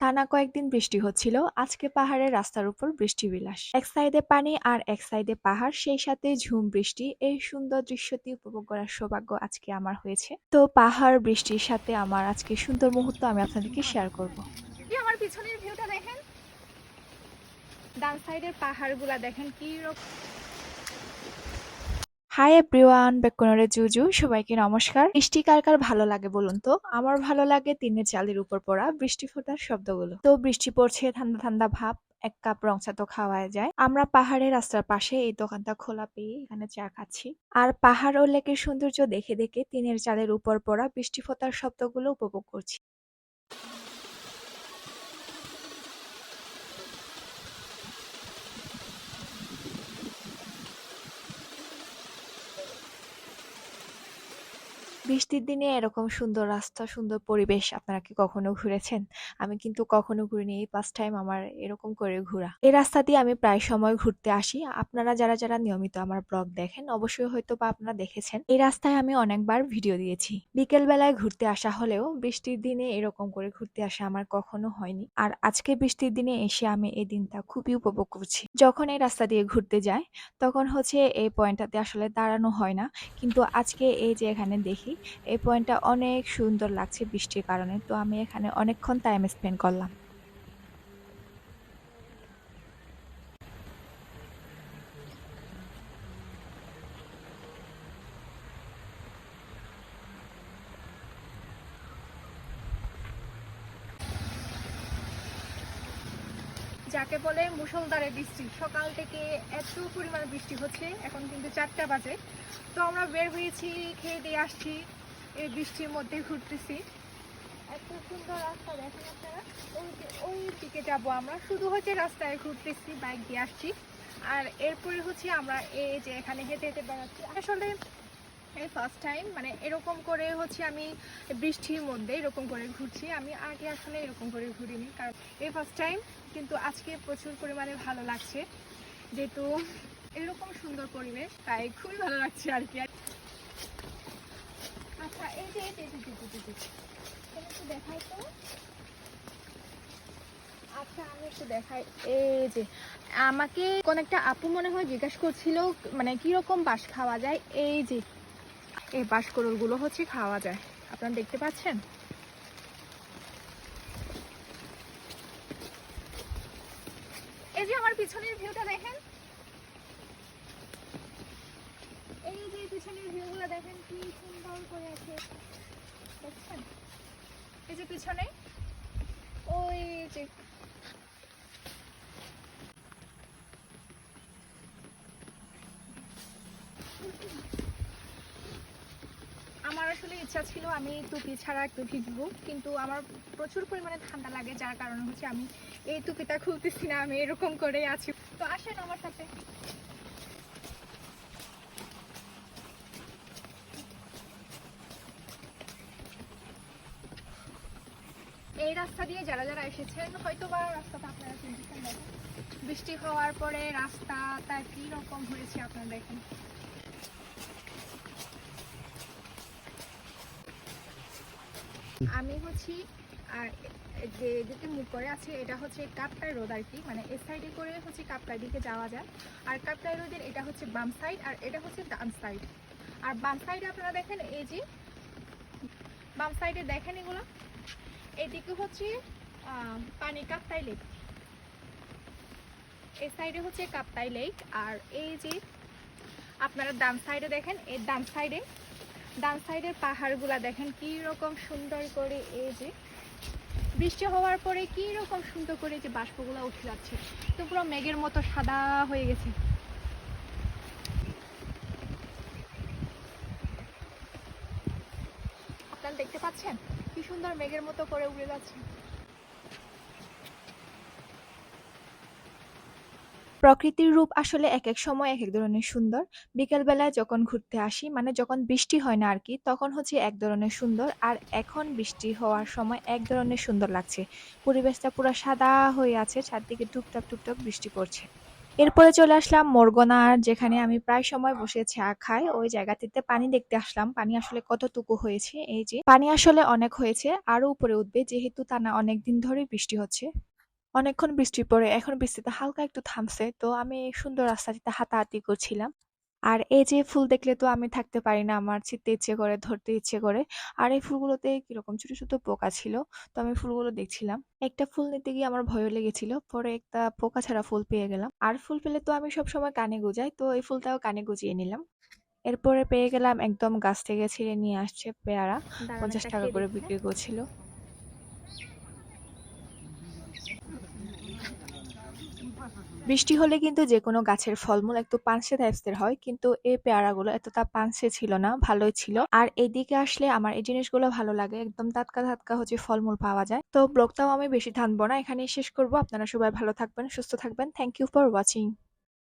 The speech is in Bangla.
টানা কয়েকদিন বৃষ্টি হচ্ছিল। আজকে পাহাড়ের রাস্তার উপর বৃষ্টি বিলাস। এক সাইডে পানি আর এক সাইডে পাহাড়, সেই সাথে ঝুম বৃষ্টি। এই সুন্দর দৃশ্যটি উপভোগ করার সৌভাগ্য আজকে আমার হয়েছে। তো পাহাড় বৃষ্টির সাথে আমার আজকে সুন্দর মুহূর্ত আমি আপনাদেরকে শেয়ার করব। আমার পিছনের ভিউটা দেখেন, ডান সাইডের পাহাড়গুলা দেখেন কি রকম। হাই এভরিওয়ান, বেকনরে জুজু, সবাইকে নমস্কার। বৃষ্টি কার কার ভালো লাগে বলুন তো? আমার ভালো লাগে টিনের চালের উপর পড়া বৃষ্টি ফোঁটার শব্দগুলো। তো বৃষ্টি পড়ছে, ঠান্ডা ঠান্ডা ভাব, এক কাপ রং চা তো খাওয়াই যায়। আমরা পাহাড়ের রাস্তার পাশে এই দোকানটা খোলা পেয়ে এখানে চা খাচ্ছি। আর পাহাড় ও লেকের সৌন্দর্য দেখে দেখে টিনের চালের উপর পড়া বৃষ্টি ফোঁটার শব্দগুলো উপভোগ করছি। বৃষ্টির দিনে এরকম সুন্দর রাস্তা, সুন্দর পরিবেশ আপনারা কি কখনো ঘুরেছেন? আমি কিন্তু কখনো ঘুরিনি। এই ফার্স্ট টাইম আমার এরকম করে ঘোরা। এই রাস্তা দিয়ে আমি প্রায় সময় ঘুরতে আসি। আপনারা যারা যারা নিয়মিত আমার ব্লগ দেখেন অবশ্যই হয়তো বা আপনারা দেখেছেন। এই রাস্তায় আমি অনেকবার ভিডিও দিয়েছি। বিকেল বেলায় ঘুরতে আসা হলেও বৃষ্টির দিনে এরকম করে ঘুরতে আসা আমার কখনো হয়নি। আর আজকে বৃষ্টির দিনে এসে আমি এই দিনটা খুবই উপভোগ করছি। যখন এই রাস্তা দিয়ে ঘুরতে যাই তখন হচ্ছে এই পয়েন্টটাতে আসলে দাঁড়ানো হয় না। কিন্তু আজকে এই যে এখানে দেখি এই পয়েন্টটা অনেক সুন্দর লাগছে বৃষ্টির কারণে। তো আমি এখানে অনেকক্ষণ টাইম স্পেন্ড করলাম। যাকে বলে মুষলধারে বৃষ্টি, সকাল থেকে এত পরিমাণে বৃষ্টি হচ্ছে, এখন কিন্তু 4টা বাজে। তো আমরা বের হয়েছি, খেয়ে দিয়ে আসছি, এই বৃষ্টির মধ্যে ঘুরতেছি। এত সুন্দর রাস্তা দেখেন আপনারা। ওই দিকে যাবো আমরা, শুধু হচ্ছে রাস্তায় ঘুরতেছি, বাইক দিয়ে আসছি। আর এরপরে হচ্ছে আমরা এই যে এখানে হেঁটে হেঁটে বেড়াচ্ছি। আসলে এই ফার্স্ট টাইম মানে এরকম করে হচ্ছে আমি বৃষ্টির মধ্যে এরকম করে ঘুরছি। আমি আগে আসলে এরকম করে ঘুরিনি, কারণ এই ফার্স্ট টাইম। কিন্তু আজকে প্রচুর পরিমাণে ভালো লাগছে, যেহেতু এরকম সুন্দর পরিবেশ, তাই খুবই ভালো লাগছে আর কি। আচ্ছা, এই যে একটু দেখাই তো। আচ্ছা, আমি একটু দেখাই। এই যে আমাকে কোন একটা আপু মনে হয় জিজ্ঞাসা করছিল মানে কিরকম বাঁশ খাওয়া যায়। এই যে এই বাঁশকরল গুলো হচ্ছে খাওয়া যায়, আপনারা দেখতে পাচ্ছেন। এই যে আমার পিছনের ভিউটা দেখেন, এই যে পিছনের ভিউগুলো দেখেন কি সুন্দর করে আছে, দেখছেন? এই যে পিছনে ওই যে আমার আসলে ইচ্ছা ছিল আমি টুপি ছাড়া একটু ভিজবো, কিন্তু আমার প্রচুর পরিমাণে ঠান্ডা লাগে, যার কারণে হচ্ছে আমি এই টুপিটা খুলতেছি না, আমি এরকম করেই আছি। তো আসেন আমার সাথে। এই রাস্তা দিয়ে যারা যারা এসেছেন হয়তো বা রাস্তাটা আপনারা চিনতেছেন। দেখেন বৃষ্টি হওয়ার পরে রাস্তাটা কি রকম হয়েছে আপনারা দেখেন। আমি হচ্ছি আর যে দিকে মুখ করে আছে এটা হচ্ছে কাপ্তাই রোড আর কি, মানে এই সাইডে করে হচ্ছে কাপ্তাই দিকে যাওয়া যায়। আর কাপ্তাই রোডের এটা হচ্ছে বাম সাইড আর এটা হচ্ছে ডান সাইড। আর বাম সাইডে আপনারা দেখেন, এই যে বাম সাইডে দেখেন এগুলো, এদিকে হচ্ছে পানি কাপ্তাই লেক, এই সাইডে হচ্ছে কাপ্তাই লেক। আর এই যে আপনারা ডান সাইডে দেখেন, এই ডান সাইডের পাহাড়গুলা দেখেন কি রকম সুন্দর করে, এই যে বৃষ্টি হওয়ার পরে কি রকম সুন্দর করে যে বাষ্পগুলো উঠে যাচ্ছে, তো পুরো মেঘের মতো সাদা হয়ে গেছে। আপনারা দেখতে পাচ্ছেন কি সুন্দর মেঘের মতো করে উড়ে যাচ্ছে। প্রকৃতির রূপ আসলে এক এক সময় এক এক ধরনের সুন্দর। বিকেল বেলায় যখন ঘুরতে আসি, মানে যখন বৃষ্টি হয় না আর কি, তখন হচ্ছে এক ধরনের সুন্দর। আর এখন বৃষ্টি হওয়ার সময় এক ধরনের সুন্দর লাগছে। পরিবেশটা পুরো সাদা হয়ে আছে, চারদিকে টুপটাপ টুপটাপ বৃষ্টি পড়ছে। এরপরে চলে আসলাম মোরগনার, যেখানে আমি প্রায় সময় বসে চা খাই। ওই জায়গাটিতে পানি দেখতে আসলাম, পানি আসলে কতটুকু হয়েছে। এই যে পানি আসলে অনেক হয়েছে, আরো উপরে উঠবে, যেহেতু টানা অনেকদিন ধরে বৃষ্টি হচ্ছে। অনেকক্ষণ বৃষ্টি পড়ে এখন বৃষ্টিটা হালকা একটু থামছে, তো আমি এই সুন্দর রাস্তাটিতে হাঁটাহাঁটি করছিলাম। আর এই যে ফুল দেখলে তো আমি থাকতে পারি না, আমার ছিঁড়তে ইচ্ছে করে, ধরতে ইচ্ছে করে। আর এই ফুলগুলোতে কিরকম ছোট ছোট পোকা ছিল, তো আমি ফুলগুলো দেখছিলাম। একটা ফুল নিতে গিয়ে আমার ভয়ও লেগেছিল, পরে একটা পোকা ছাড়া ফুল পেয়ে গেলাম। আর ফুল পেলে তো আমি সবসময় কানে গুজাই, তো এই ফুলটাও কানে গুজিয়ে নিলাম। এরপরে পেয়ে গেলাম একদম গাছ থেকে ছিঁড়ে নিয়ে আসছে পেয়ারা, দাঁড়ান 50 একটা টাকা খেয়ে করে দেখি, হ্যাঁ। বিক্রি করছিল। বৃষ্টি হলে কিন্তু যেকোনো গাছের ফলমূল একটু পানসে টাইপসের হয়, কিন্তু এই পেয়ারাগুলো এতটা পানসে ছিল না, ভালোই ছিল। আর এইদিকে আসলে আমার এই জিনিসগুলো ভালো লাগে, একদম টাটকা টাটকা হচ্ছে ফলমূল পাওয়া যায়। তো ব্লগটাও আমি বেশি টানবো না, এখানেই শেষ করব। আপনারা সবাই ভালো থাকবেন, সুস্থ থাকবেন। Thank you for watching.